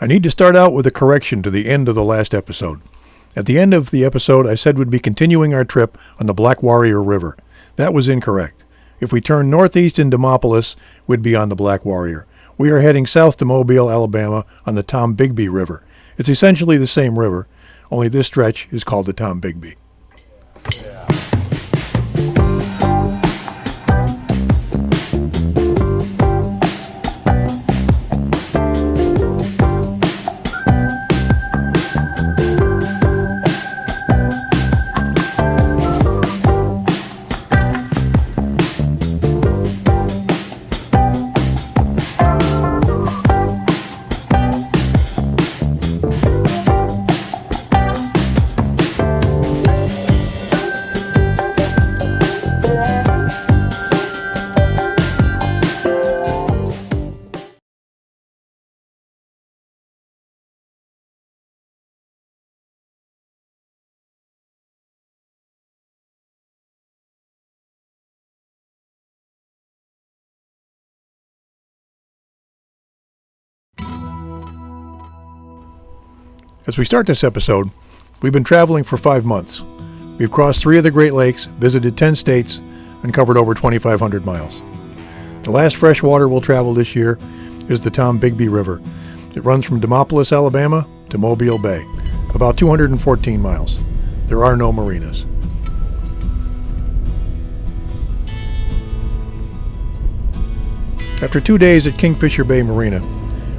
I need to start out with a correction to the end of the last episode. At the end of the episode, I said we'd be continuing our trip on the Black Warrior River. That was incorrect. If we turn northeast in Demopolis, we'd be on the Black Warrior. We are heading south to Mobile, Alabama on the Tombigbee River. It's essentially the same river, only this stretch is called the Tombigbee. As we start this episode, we've been traveling for 5 months. We've crossed 3 of the Great Lakes, visited 10 states, and covered over 2,500 miles. The last freshwater we'll travel this year is the Tombigbee River. It runs from Demopolis, Alabama to Mobile Bay, about 214 miles. There are no marinas. After 2 days at Kingfisher Bay Marina,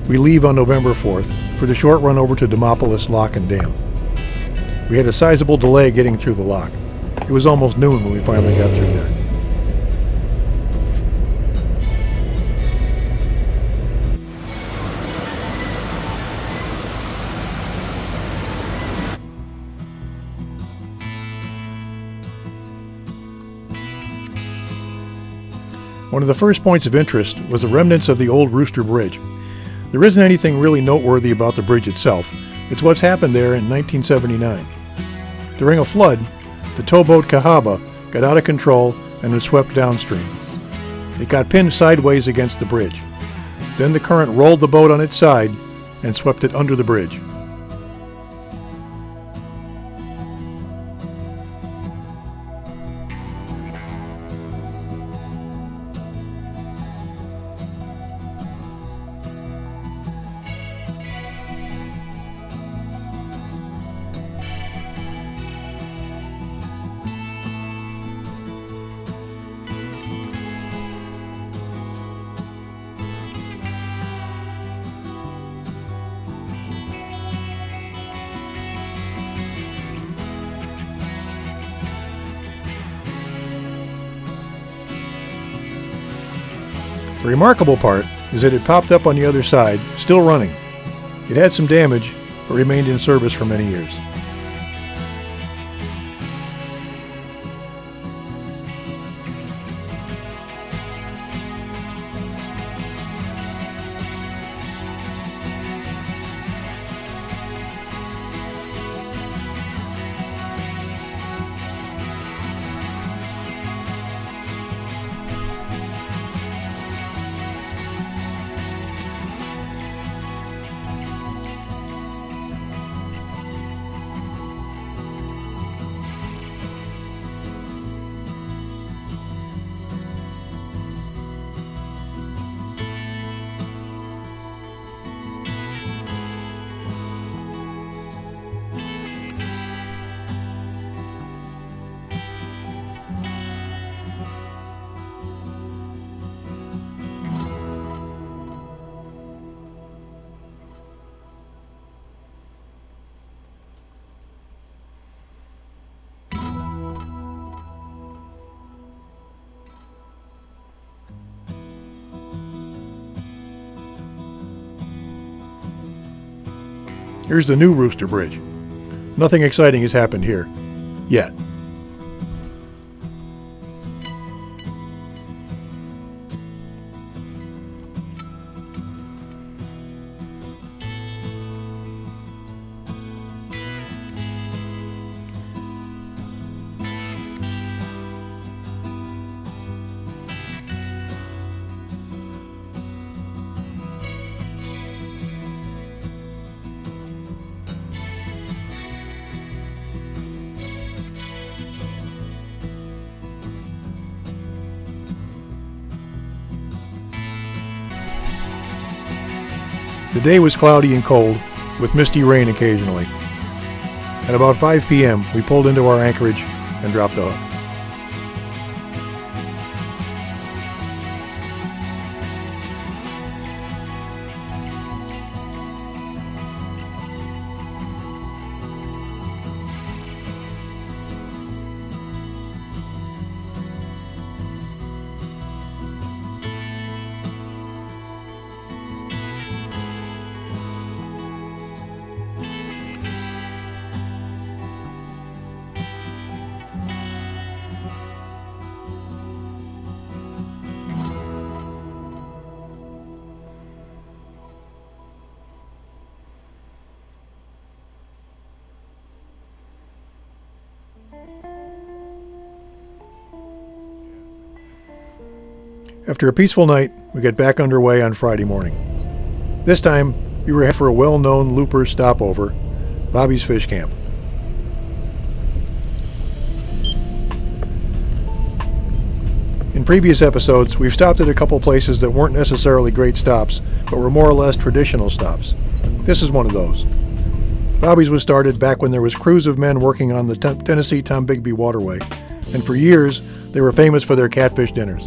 we leave on November 4th for the short run over to Demopolis Lock and Dam. We had a sizable delay getting through the lock. It was almost noon when we finally got through there. One of the first points of interest was the remnants of the old Rooster Bridge. There isn't anything really noteworthy about the bridge itself. It's what's happened there in 1979. During a flood, the towboat Cahaba got out of control and was swept downstream. It got pinned sideways against the bridge. Then the current rolled the boat on its side and swept it under the bridge. The remarkable part is that it popped up on the other side, still running. It had some damage, but remained in service for many years. Here's the new Rooster Bridge. Nothing exciting has happened here. Yet. The day was cloudy and cold, with misty rain occasionally. At about 5 p.m., we pulled into our anchorage and dropped the hook. After a peaceful night, we got back underway on Friday morning. This time, we were headed for a well-known looper stopover, Bobby's Fish Camp. In previous episodes, we've stopped at a couple places that weren't necessarily great stops, but were more or less traditional stops. This is one of those. Bobby's was started back when there was crews of men working on the Tennessee Tombigbee waterway, and for years, they were famous for their catfish dinners.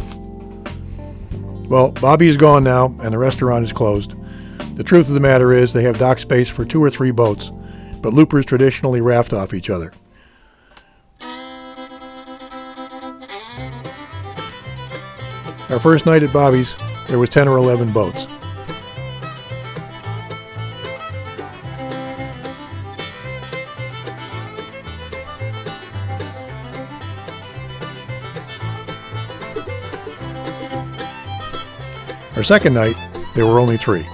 Well, Bobby is gone now, and the restaurant is closed. The truth of the matter is they have dock space for 2 or 3 boats, but loopers traditionally raft off each other. Our first night at Bobby's, there was 10 or 11 boats. Our second night, there were only 3.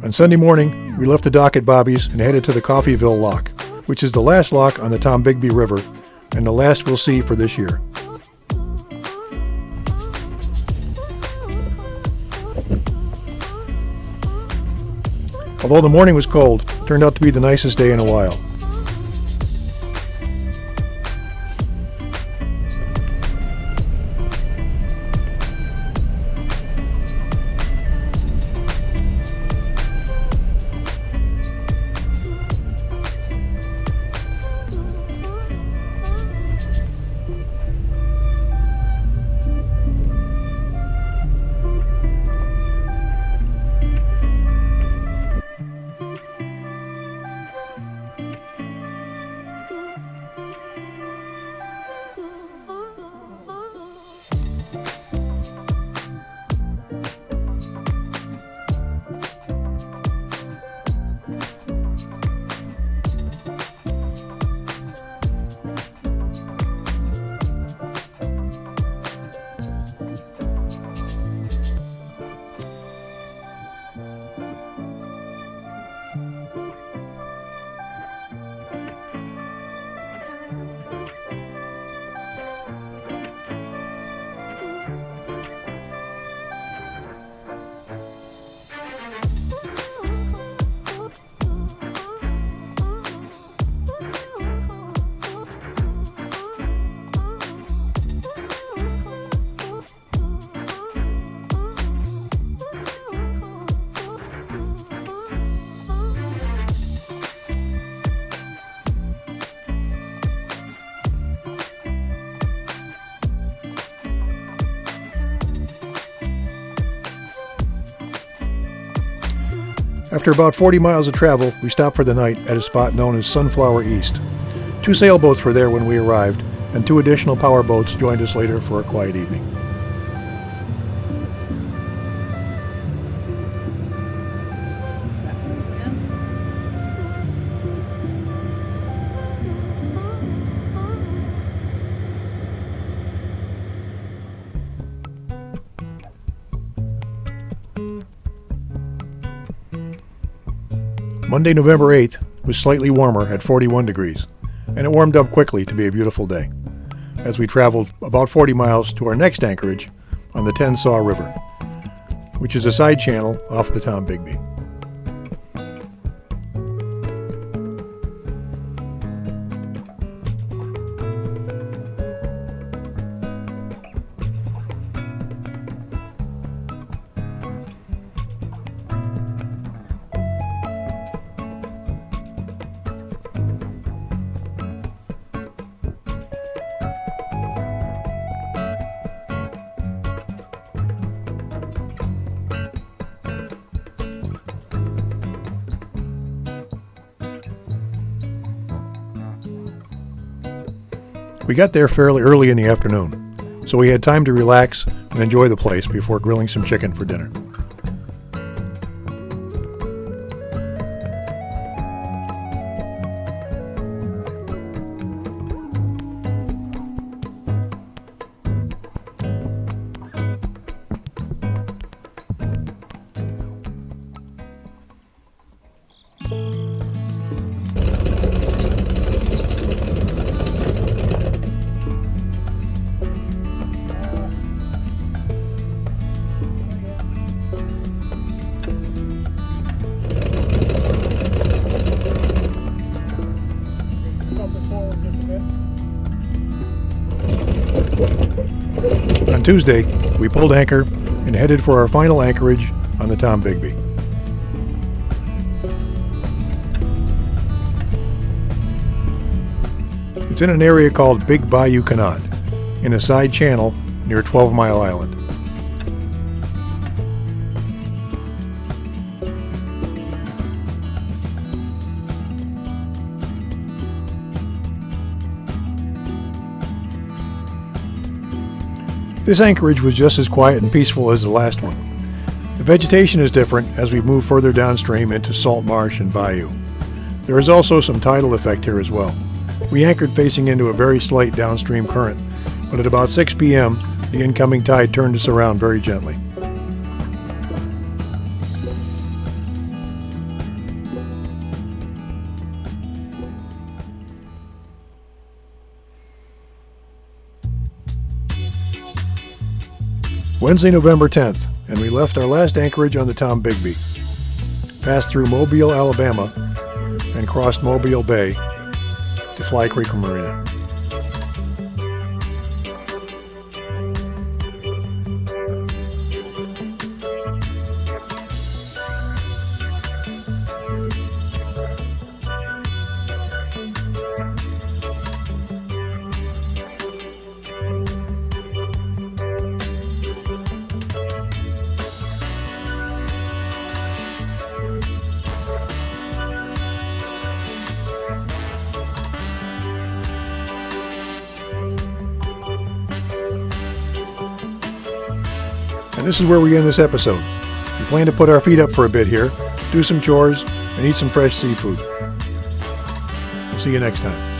On Sunday morning, we left the dock at Bobby's and headed to the Coffeeville lock, which is the last lock on the Tombigbee River and the last we'll see for this year. Although the morning was cold, it turned out to be the nicest day in a while. After about 40 miles of travel, we stopped for the night at a spot known as Sunflower East. 2 sailboats were there when we arrived, and 2 additional power boats joined us later for a quiet evening. Monday, November 8th was slightly warmer at 41 degrees, and it warmed up quickly to be a beautiful day, as we traveled about 40 miles to our next anchorage on the Tensa River, which is a side channel off the Tombigbee. We got there fairly early in the afternoon, so we had time to relax and enjoy the place before grilling some chicken for dinner. On Tuesday, we pulled anchor and headed for our final anchorage on the Tombigbee. It's in an area called Big Bayou Canot, in a side channel near 12 Mile Island. This anchorage was just as quiet and peaceful as the last one. The vegetation is different as we move further downstream into salt marsh and bayou. There is also some tidal effect here as well. We anchored facing into a very slight downstream current, but at about 6 p.m., the incoming tide turned us around very gently. Wednesday, November 10th, and we left our last anchorage on the Tombigbee, passed through Mobile, Alabama, and crossed Mobile Bay to Fly Creek Marina. And this is where we end this episode. We plan to put our feet up for a bit here, do some chores, and eat some fresh seafood. We'll see you next time.